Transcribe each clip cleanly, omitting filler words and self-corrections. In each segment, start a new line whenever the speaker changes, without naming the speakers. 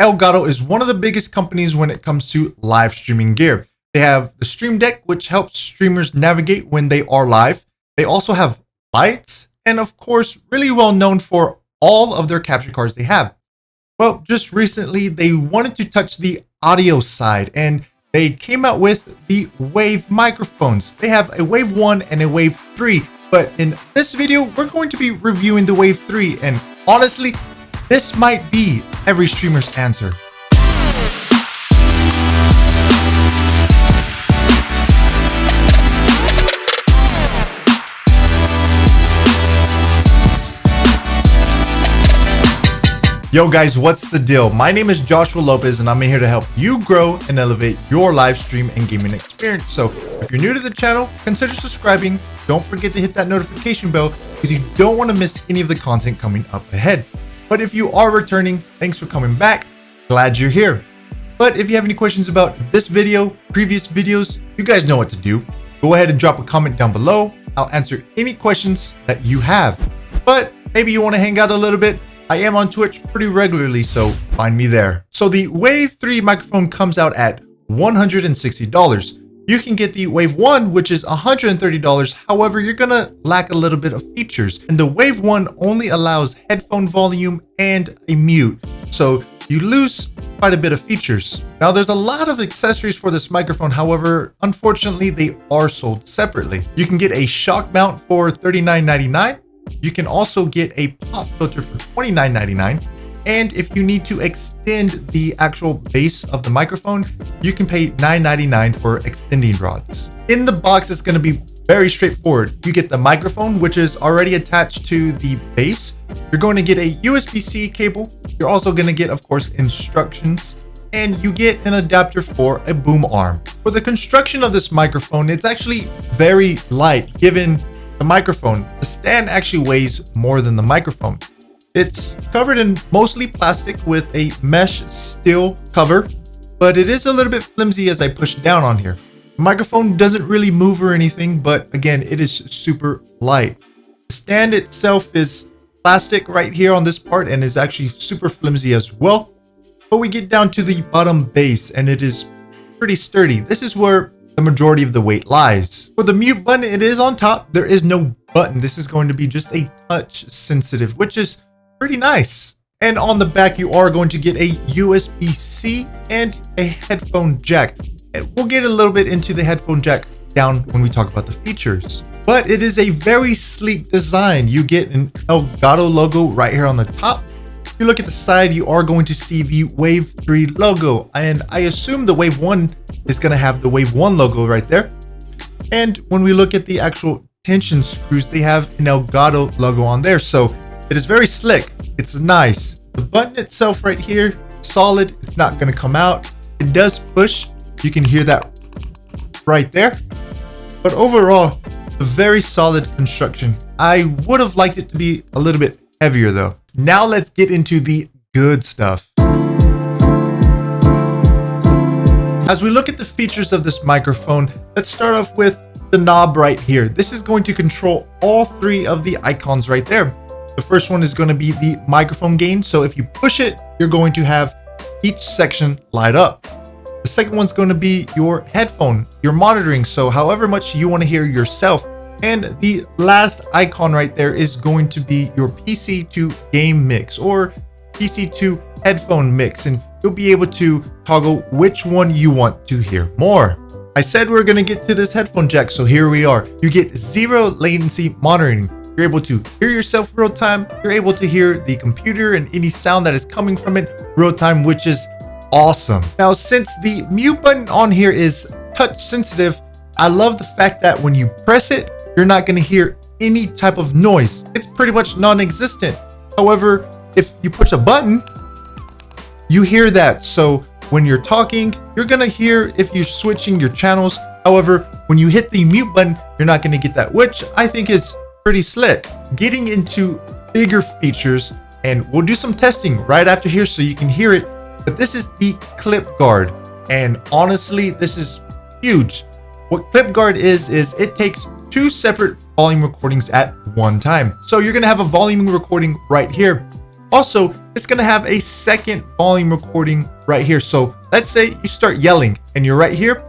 Elgato is one of the biggest companies when it comes to live streaming gear. They have the Stream Deck, which helps streamers navigate when they are live. They also have lights, and of course, really well known for all of their capture cards they have. Well, just recently, they wanted to touch the audio side, and they came out with the Wave microphones. They have a Wave 1 and a Wave 3, but in this video, we're going to be reviewing the Wave 3, and honestly, this might be every streamer's answer. Yo guys, what's the deal? My name is Joshua Lopez and I'm here to help you grow and elevate your live stream and gaming experience. So if you're new to the channel, consider subscribing. Don't forget to hit that notification bell because you don't want to miss any of the content coming up ahead. But if you are returning, thanks for coming back. Glad you're here. But if you have any questions about this video, previous videos, you guys know what to do. Go ahead and drop a comment down below. I'll answer any questions that you have. But maybe you want to hang out a little bit. I am on Twitch pretty regularly, so find me there. So the Wave 3 microphone comes out at $160. You can get the Wave 1, which is $130. However, you're gonna lack a little bit of features. And the Wave 1 only allows headphone volume and a mute. So you lose quite a bit of features. Now there's a lot of accessories for this microphone. However, unfortunately, they are sold separately. You can get a shock mount for $39.99. You can also get a pop filter for $29.99. And if you need to extend the actual base of the microphone, you can pay $9.99 for extending rods. In the box, it's going to be very straightforward. You get the microphone, which is already attached to the base. You're going to get a USB-C cable. You're also going to get, of course, instructions. And you get an adapter for a boom arm. For the construction of this microphone, it's actually very light, given the microphone. The stand actually weighs more than the microphone. It's covered in mostly plastic with a mesh steel cover, but it is a little bit flimsy as I push down on here. The microphone doesn't really move or anything, but again, it is super light. The stand itself is plastic right here on this part and is actually super flimsy as well. But we get down to the bottom base and it is pretty sturdy. This is where the majority of the weight lies. For the mute button, it is on top. There is no button. This is going to be just a touch sensitive, which is pretty nice. And on the back, you are going to get a USB-C and a headphone jack. And we'll get a little bit into the headphone jack down when we talk about the features. But it is a very sleek design. You get an Elgato logo right here on the top. If you look at the side, you are going to see the Wave 3 logo. And I assume the Wave 1 is going to have the Wave 1 logo right there. And when we look at the actual tension screws, they have an Elgato logo on there. So it is very slick. It's nice. The button itself right here, solid. It's not going to come out. It does push. You can hear that right there. But overall, a very solid construction. I would have liked it to be a little bit heavier though. Now let's get into the good stuff. As we look at the features of this microphone, let's start off with the knob right here. This is going to control all three of the icons right there. The first one is going to be the microphone gain. So if you push it, you're going to have each section light up. The second one's going to be your headphone, your monitoring. So however much you want to hear yourself. And the last icon right there is going to be your PC to game mix or PC to headphone mix. And you'll be able to toggle which one you want to hear more. I said we're going to get to this headphone jack. So here we are. You get zero latency monitoring. You're able to hear yourself real time. You're able to hear the computer and any sound that is coming from it real time, which is awesome. Now, since the mute button on here is touch sensitive, I love the fact that when you press it, you're not going to hear any type of noise. It's pretty much non-existent. However, if you push a button, you hear that. So when you're talking, you're going to hear if you're switching your channels. However, when you hit the mute button, you're not going to get that, which I think is pretty slick. Getting into bigger features, and we'll do some testing right after here so you can hear it. But this is the clip guard. And honestly, this is huge. What clip guard is it takes two separate volume recordings at one time. So you're going to have a volume recording right here. Also, it's gonna have a second volume recording right here. So let's say you start yelling and you're right here,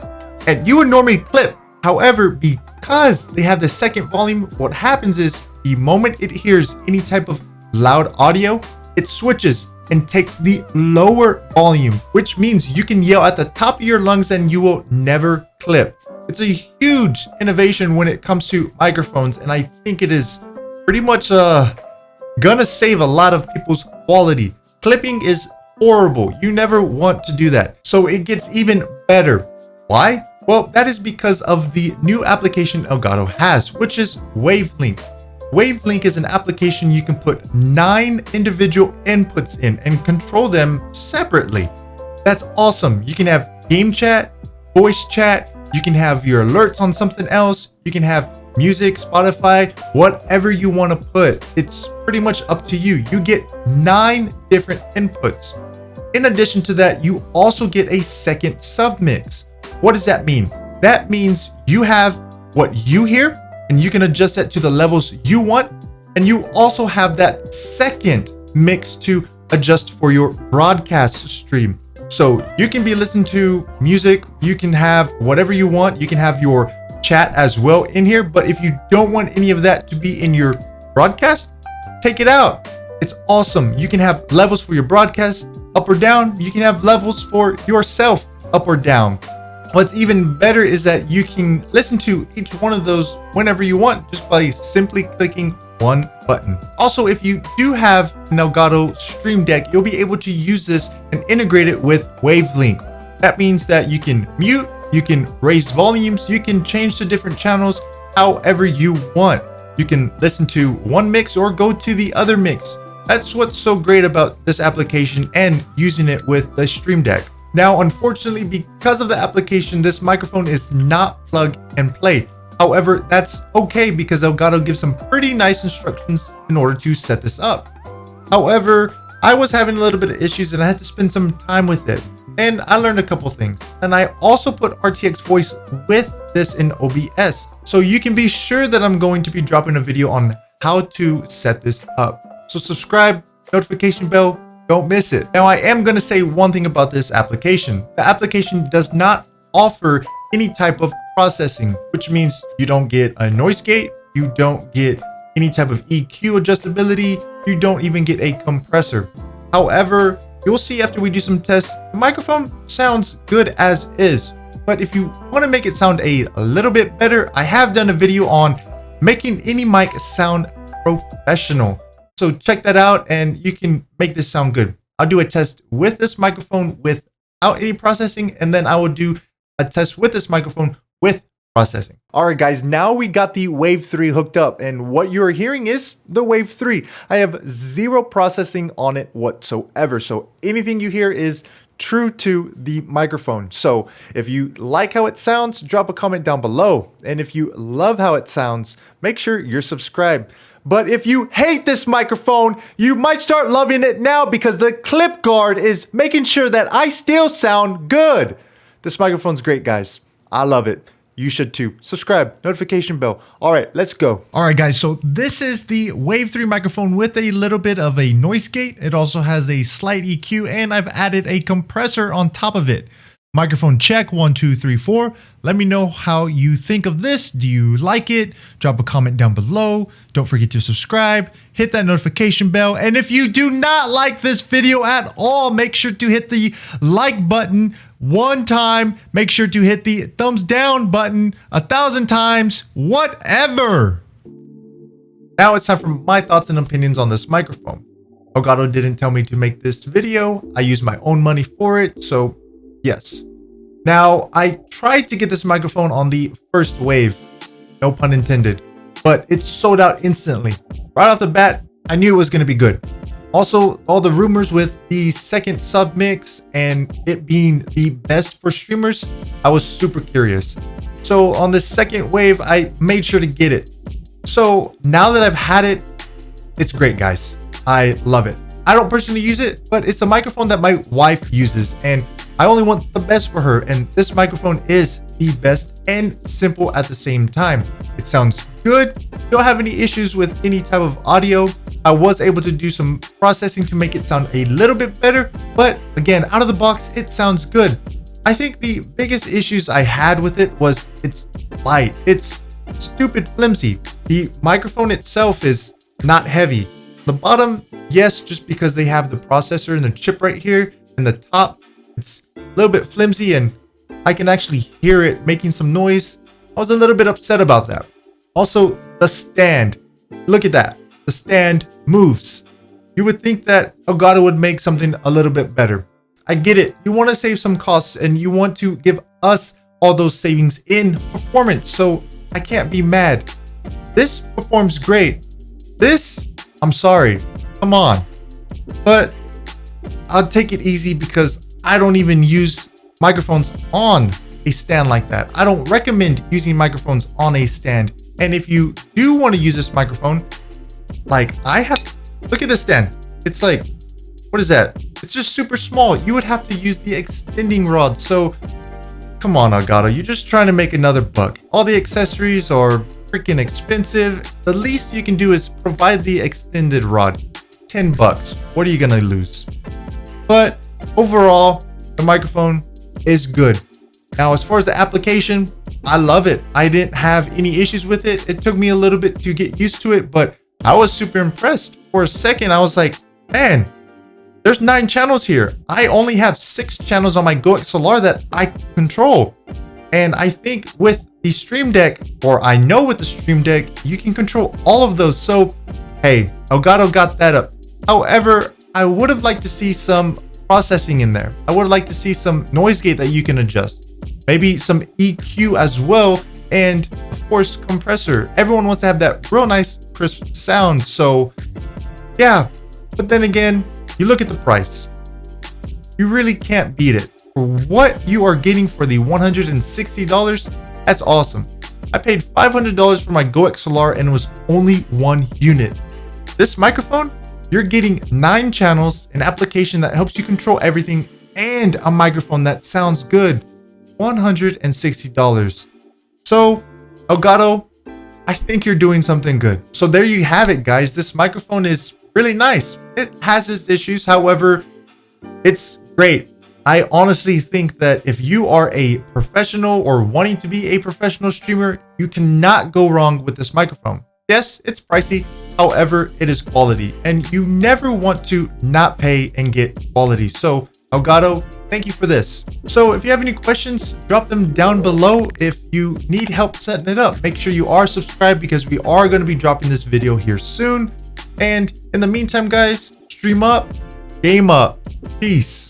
and you would normally clip. However, because they have the second volume, what happens is the moment it hears any type of loud audio, it switches and takes the lower volume, which means you can yell at the top of your lungs and you will never clip. It's a huge innovation when it comes to microphones, and I think it is pretty much gonna save a lot of people's quality. Clipping is horrible. You never want to do that. So it gets even better. Why? Well, that is because of the new application Elgato has, which is WaveLink. WaveLink is an application you can put 9 individual inputs in and control them separately. That's awesome. You can have game chat, voice chat, you can have your alerts on something else, you can have music, Spotify, whatever you want to put. It's pretty much up to you. You get 9 different inputs. In addition to that, you also get a second submix. What does that mean? That means you have what you hear, and you can adjust that to the levels you want. And you also have that second mix to adjust for your broadcast stream. So you can be listening to music, you can have whatever you want, you can have your chat as well in here. But if you don't want any of that to be in your broadcast, take it out. It's awesome. You can have levels for your broadcast up or down. You can have levels for yourself up or down. What's even better is that you can listen to each one of those whenever you want just by simply clicking one button. Also, if you do have an Elgato Stream Deck, you'll be able to use this and integrate it with WaveLink. That means that you can mute, you can raise volumes, you can change to different channels however you want. You can listen to one mix or go to the other mix. That's what's so great about this application and using it with the Stream Deck. Now, unfortunately, because of the application, this microphone is not plug and play. However, that's okay because Elgato gives some pretty nice instructions in order to set this up. However, I was having a little bit of issues and I had to spend some time with it. And I learned a couple things. And I also put RTX voice with this in OBS. So you can be sure that I'm going to be dropping a video on how to set this up. So subscribe, notification bell, don't miss it. Now, I am going to say one thing about this application. The application does not offer any type of processing, which means you don't get a noise gate, you don't get any type of EQ adjustability, you don't even get a compressor. However, you'll see after we do some tests, the microphone sounds good as is. But if you want to make it sound a little bit better, I have done a video on making any mic sound professional. So check that out and you can make this sound good. I'll do a test with this microphone without any processing, and then I will do a test with this microphone with processing. All right, guys, now we got the Wave 3 hooked up, and what you're hearing is the Wave 3. I have 0 processing on it whatsoever. So anything you hear is true to the microphone. So if you like how it sounds, drop a comment down below. And if you love how it sounds, make sure you're subscribed. But if you hate this microphone, you might start loving it now because the clip guard is making sure that I still sound good. This microphone's great, guys. I love it. You should too. Subscribe, notification bell. All right, let's go. All right, guys. So this is the Wave 3 microphone with a little bit of a noise gate. It also has a slight EQ, and I've added a compressor on top of it. Microphone check, 1, 2, 3, 4. Let me know how you think of this. Do you like it? Drop a comment down below. Don't forget to subscribe, hit that notification bell. And if you do not like this video at all, make sure to hit the like button 1 time. Make sure to hit the thumbs down button 1,000 times, whatever. Now it's time for my thoughts and opinions on this microphone. Elgato didn't tell me to make this video. I used my own money for it, so yes. Now, I tried to get this microphone on the first wave, no pun intended, but it sold out instantly. Right off the bat, I knew it was going to be good. Also, all the rumors with the second sub mix and it being the best for streamers, I was super curious. So on the second wave, I made sure to get it. So now that I've had it, it's great, guys. I love it. I don't personally use it, but it's a microphone that my wife uses, and I only want the best for her, and this microphone is the best and simple at the same time. It sounds good. Don't have any issues with any type of audio. I was able to do some processing to make it sound a little bit better, but again, out of the box, it sounds good. I think the biggest issues I had with it was it's light. It's stupid flimsy. The microphone itself is not heavy. The bottom, yes, just because they have the processor and the chip right here, and the top, it's a little bit flimsy and I can actually hear it making some noise. I was a little bit upset about that. Also, the stand. Look at that. The stand moves. You would think that Elgato would make something a little bit better. I get it. You want to save some costs and you want to give us all those savings in performance. So I can't be mad. This performs great. This, I'm sorry. Come on. But I'll take it easy because I don't even use microphones on a stand like that. I don't recommend using microphones on a stand. And if you do want to use this microphone, like I have, look at this stand. It's like, what is that? It's just super small. You would have to use the extending rod. So come on, Elgato, you're just trying to make another buck. All the accessories are freaking expensive. The least you can do is provide the extended rod. $10. What are you gonna lose? But overall, the microphone is good. Now, as far as the application, I love it. I didn't have any issues with it. It took me a little bit to get used to it, but I was super impressed. For a second, I was like, man, there's 9 channels here. I only have 6 channels on my GoXLR that I control. And I think with the Stream Deck, or I know with the Stream Deck, you can control all of those. So, hey, Elgato got that up. However, I would have liked to see some processing in there. I would have liked to see some noise gate that you can adjust. Maybe some EQ as well. And of course, compressor. Everyone wants to have that real nice crisp sound. So yeah, but then again, you look at the price. You really can't beat it. For what you are getting for the $160, that's awesome. I paid $500 for my GoXLR and it was only 1 unit. This microphone, you're getting 9 channels, an application that helps you control everything, and a microphone that sounds good. $160. So, Elgato, I think you're doing something good. So there you have it, guys. This microphone is really nice. It has its issues. However, it's great. I honestly think that if you are a professional or wanting to be a professional streamer, you cannot go wrong with this microphone. Yes, it's pricey. However, it is quality, and you never want to not pay and get quality. So Elgato, thank you for this. So if you have any questions, drop them down below. If you need help setting it up, make sure you are subscribed because we are going to be dropping this video here soon. And in the meantime, guys, stream up, game up. Peace.